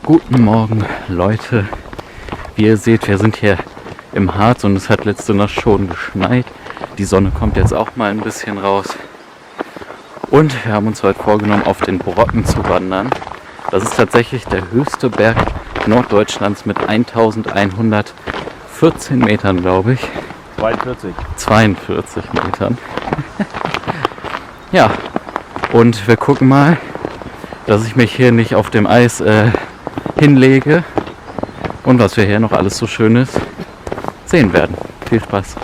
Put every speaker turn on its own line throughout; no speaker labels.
Guten Morgen, Leute. Wie ihr seht, wir sind hier im Harz und es hat letzte Nacht schon geschneit. Die Sonne kommt jetzt auch mal ein bisschen raus. Und wir haben uns heute vorgenommen, auf den Brocken zu wandern. Das ist tatsächlich der höchste Berg Norddeutschlands mit 1114 Metern, glaube ich. 42 Metern. Ja, und wir gucken mal, dass ich mich hier nicht auf dem Eis hinlege und was wir hier noch alles so Schönes sehen werden. Viel Spaß!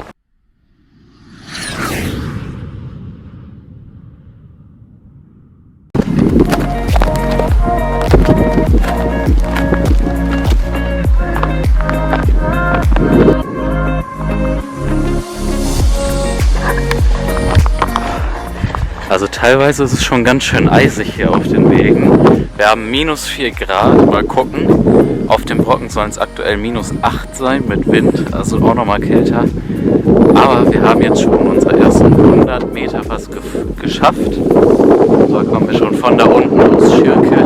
Also teilweise ist es schon ganz schön eisig hier auf den Wegen. Wir haben -4 Grad, mal gucken. Auf dem Brocken sollen es aktuell -8 sein mit Wind, also auch nochmal kälter. Aber wir haben jetzt schon unsere ersten 100 Meter fast geschafft. So kommen wir schon von da unten aus Schirke.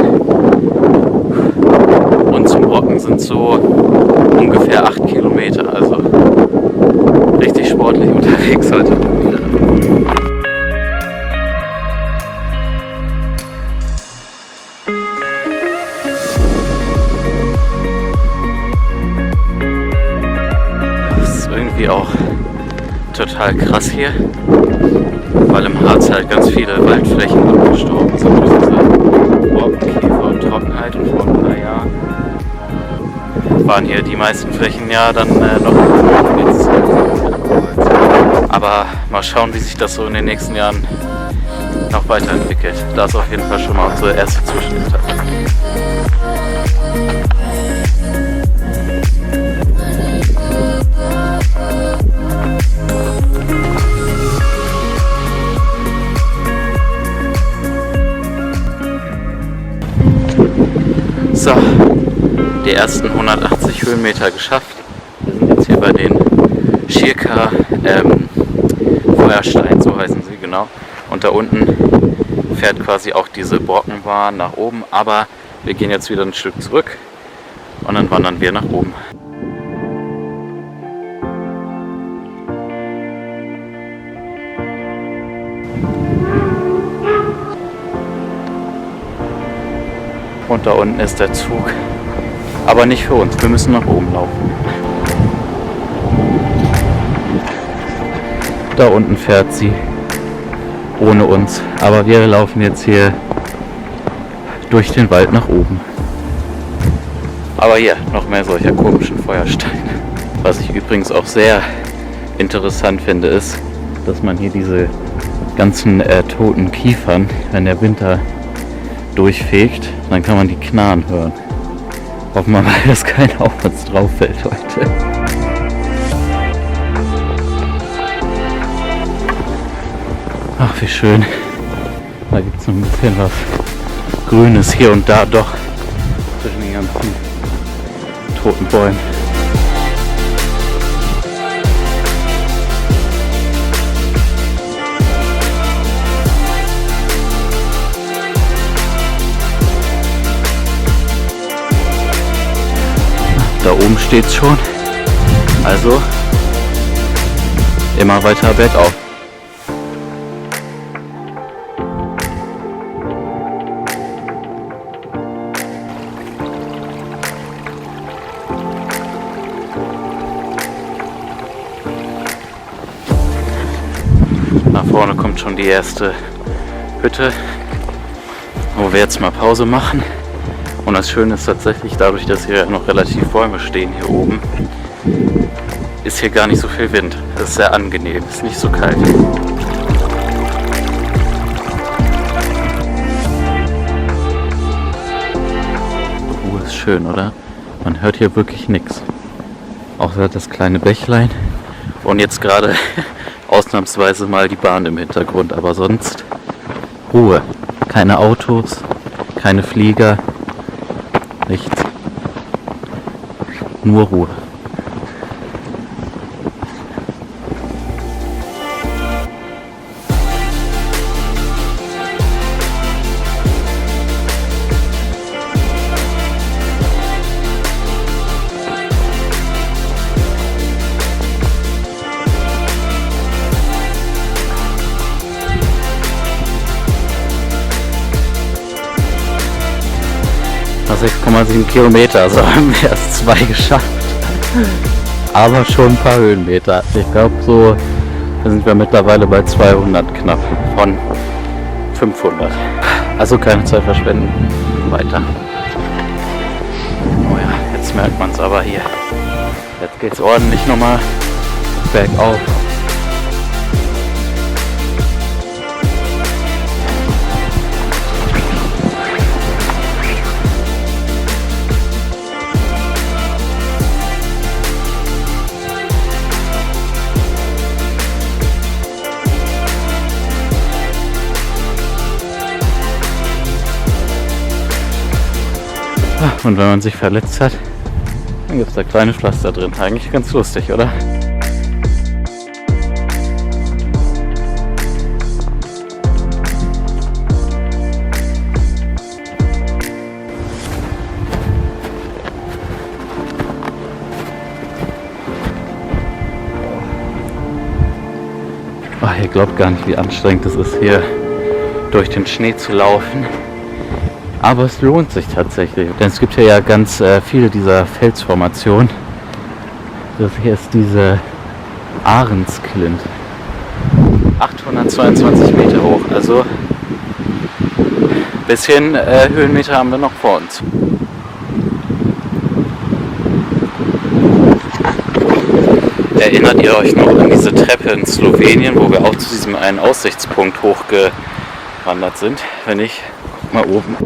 Und zum Brocken sind so ungefähr 8 Kilometer, also richtig sportlich unterwegs heute. Auch total krass hier, weil im Harz halt ganz viele Waldflächen abgestorben sind durch diese Borkenkäfer und Trockenheit, und vor ein paar Jahren waren hier die meisten Flächen ja dann noch jetzt. Aber mal schauen, wie sich das so in den nächsten Jahren noch weiterentwickelt. Da ist auf jeden Fall schon mal unsere erste Zwischenetappe. So, die ersten 180 Höhenmeter geschafft. Wir sind jetzt hier bei den Schirker Feuerstein, so heißen sie genau. Und da unten fährt quasi auch diese Brockenbahn nach oben, aber wir gehen jetzt wieder ein Stück zurück und dann wandern wir nach oben. Und da unten ist der Zug. Aber nicht für uns, wir müssen nach oben laufen. Da unten fährt sie. Ohne uns. Aber wir laufen jetzt hier durch den Wald nach oben. Aber hier, noch mehr solcher komischen Feuersteine. Was ich übrigens auch sehr interessant finde, ist, dass man hier diese ganzen toten Kiefern, wenn der Winter durchfegt, dann kann man die knarren hören. Hoffen wir mal, dass keiner auf uns drauf fällt heute. Ach, wie schön. Da gibt es noch ein bisschen was Grünes hier und da doch zwischen den ganzen toten Bäumen. Da oben steht's schon, also immer weiter bergauf. Nach vorne kommt schon die erste Hütte, wo wir jetzt mal Pause machen. Und das Schöne ist tatsächlich, dadurch, dass hier noch relativ Bäume stehen hier oben, ist hier gar nicht so viel Wind. Das ist sehr angenehm, ist nicht so kalt. Ruhe ist schön, oder? Man hört hier wirklich nichts. Außer das kleine Bächlein. Und jetzt gerade ausnahmsweise mal die Bahn im Hintergrund. Aber sonst Ruhe. Keine Autos, keine Flieger. Nichts. Nur Ruhe. 6,7 Kilometer, also haben wir erst 2 geschafft. Aber schon ein paar Höhenmeter. Ich glaube, so sind wir mittlerweile bei 200 knapp von 500. Also keine Zeit verschwenden. Weiter. Oh ja, jetzt merkt man es aber hier. Jetzt geht es ordentlich nochmal bergauf. Und wenn man sich verletzt hat, dann gibt es da kleine Pflaster drin. Eigentlich ganz lustig, oder? Ach, ihr glaubt gar nicht, wie anstrengend es ist, hier durch den Schnee zu laufen. Aber es lohnt sich tatsächlich, denn es gibt hier ja ganz viele dieser Felsformationen. Das hier ist diese Ahrensklint. 822 Meter hoch, also ein bisschen Höhenmeter haben wir noch vor uns. Erinnert ihr euch noch an diese Treppe in Slowenien, wo wir auch zu diesem einen Aussichtspunkt hochgewandert sind? Wenn ich mal oben.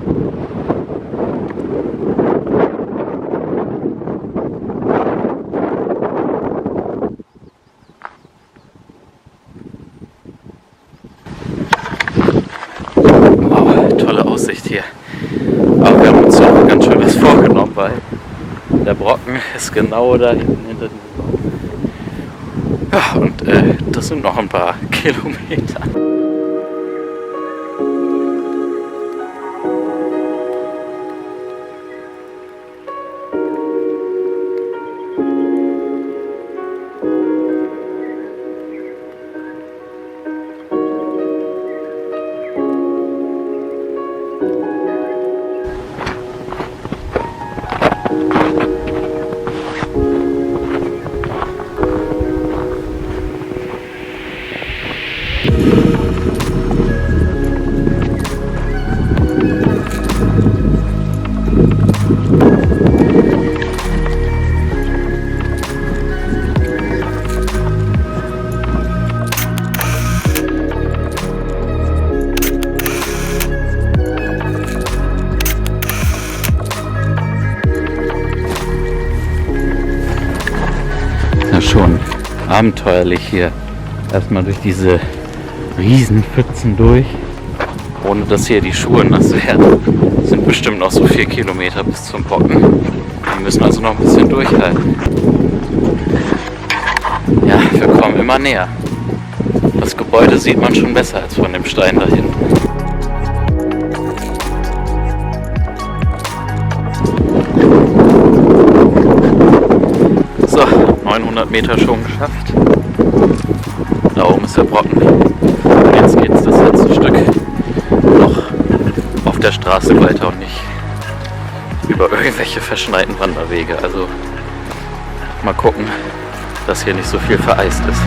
Wow, tolle Aussicht hier. Aber wir haben uns auch ganz schön was vorgenommen, weil der Brocken ist genau da hinten hinter diesem Baum. Ja, und das sind noch ein paar Kilometer. Schon abenteuerlich hier. Erstmal durch diese Riesenpfützen durch, ohne dass hier die Schuhe nass werden. Das sind bestimmt noch so 4 Kilometer bis zum Brocken. Die müssen also noch ein bisschen durchhalten. Ja, wir kommen immer näher. Das Gebäude sieht man schon besser als von dem Stein da hinten. So, 900 Meter schon geschafft. Da oben ist der Brocken. Und jetzt geht es das letzte Stück noch auf der Straße weiter und nicht über irgendwelche verschneiten Wanderwege. Also mal gucken, dass hier nicht so viel vereist ist.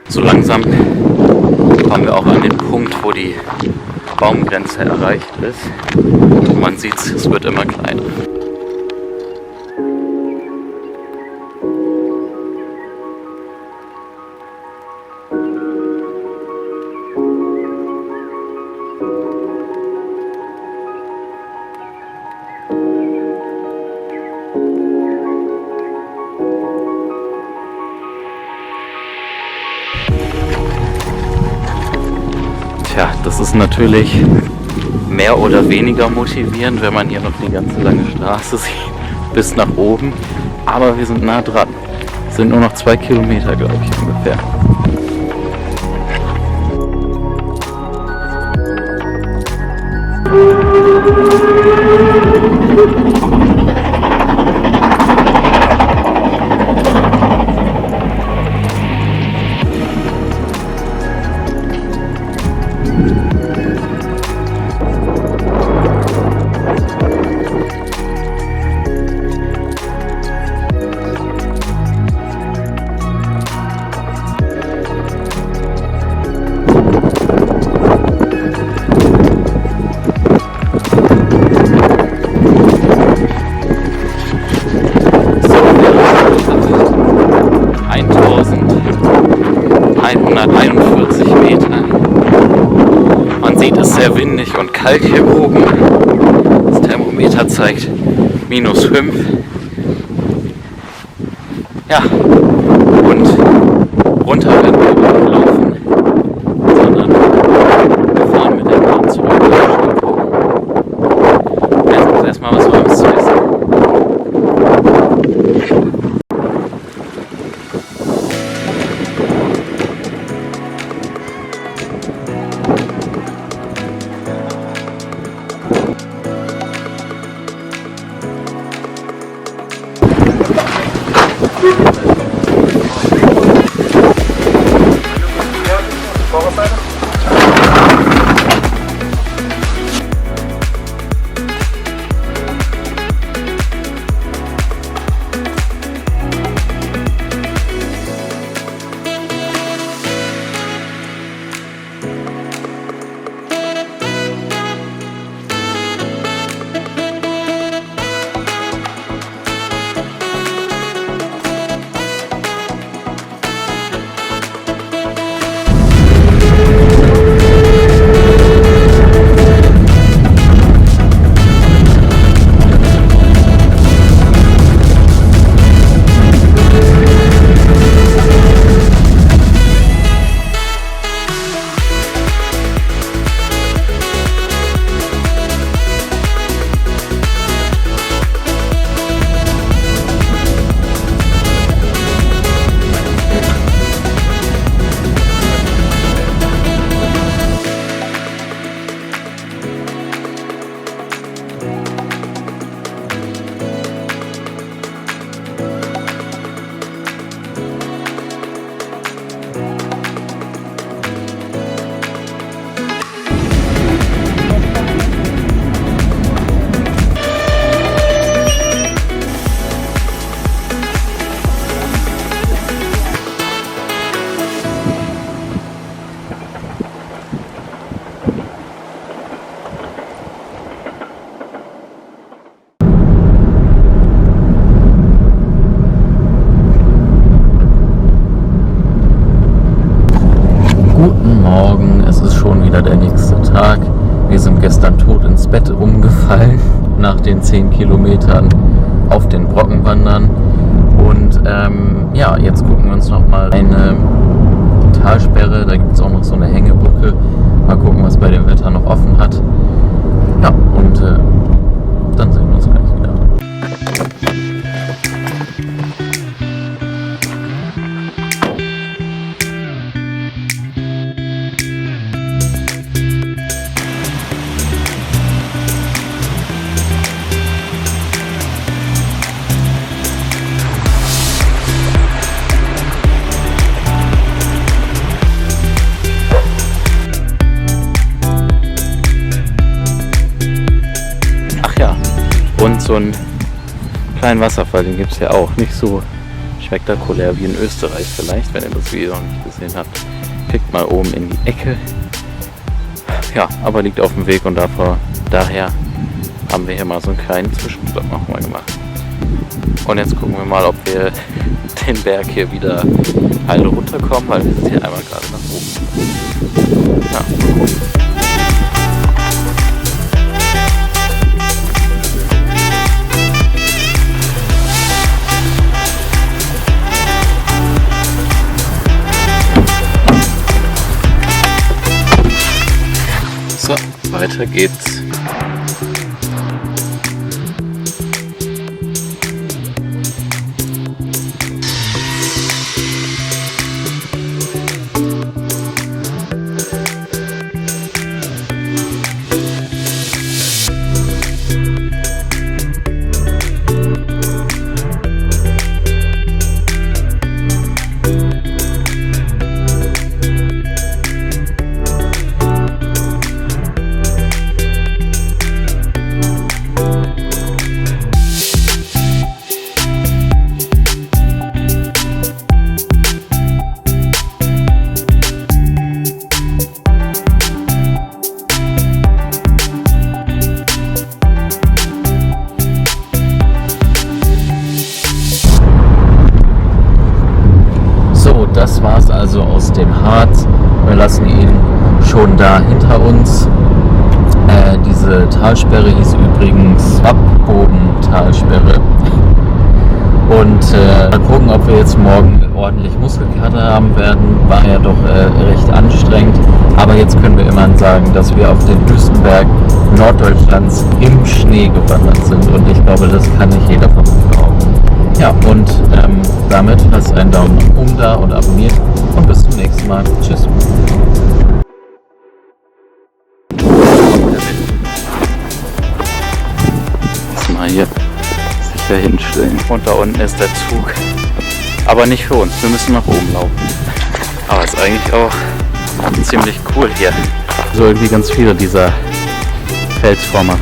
So langsam kommen wir auch an den Punkt, wo die Baumgrenze erreicht ist. Und man sieht, es wird immer kleiner. Tja, das ist natürlich mehr oder weniger motivierend, wenn man hier noch die ganze lange Straße sieht, bis nach oben. Aber wir sind nah dran. Es sind nur noch 2 Kilometer, glaube ich, ungefähr. 43 Meter. Man sieht, es ist sehr windig und kalt hier oben. Das Thermometer zeigt -5. Ja, und runter werden wir aber nicht laufen, sondern wir fahren mit der Bahn zurück. Jetzt muss erstmal was Warmes zu essen. Guten Morgen, es ist schon wieder der nächste Tag. Wir sind gestern tot ins Bett umgefallen nach den 10 Kilometern auf den Brocken wandern. Und ja, jetzt gucken wir uns nochmal eine Talsperre, da gibt es auch noch so eine Hängebrücke. Mal gucken, was bei dem Wetter noch offen hat. Ja, und dann sehen wir uns gleich wieder. Und so einen kleinen Wasserfall, den gibt es ja auch. Nicht so spektakulär wie in Österreich vielleicht, wenn ihr das Video noch nicht gesehen habt. Klickt mal oben in die Ecke. Ja, aber liegt auf dem Weg und daher haben wir hier mal so einen kleinen Zwischenstopp nochmal gemacht. Und jetzt gucken wir mal, ob wir den Berg hier wieder heile runterkommen, weil wir sind hier einmal gerade nach oben. Ja, mal gucken. So, weiter geht's. wir lassen ihn schon da hinter uns. Diese Talsperre hieß übrigens Wappbogen-Talsperre. Und mal gucken, ob wir jetzt morgen ordentlich Muskelkater haben werden. War ja doch recht anstrengend. Aber jetzt können wir immerhin sagen, dass wir auf den höchsten Berg Norddeutschlands im Schnee gewandert sind. Und ich glaube, das kann nicht jeder von uns behaupten. Ja, und damit lasst einen Daumen nach oben da und abonniert. Und bis zum nächsten Mal. Tschüss. Mal hier sicher hinstellen. Und da unten ist der Zug. Aber nicht für uns. Wir müssen nach oben laufen. Aber ist eigentlich auch ziemlich cool hier. So irgendwie ganz viele dieser Felsformer.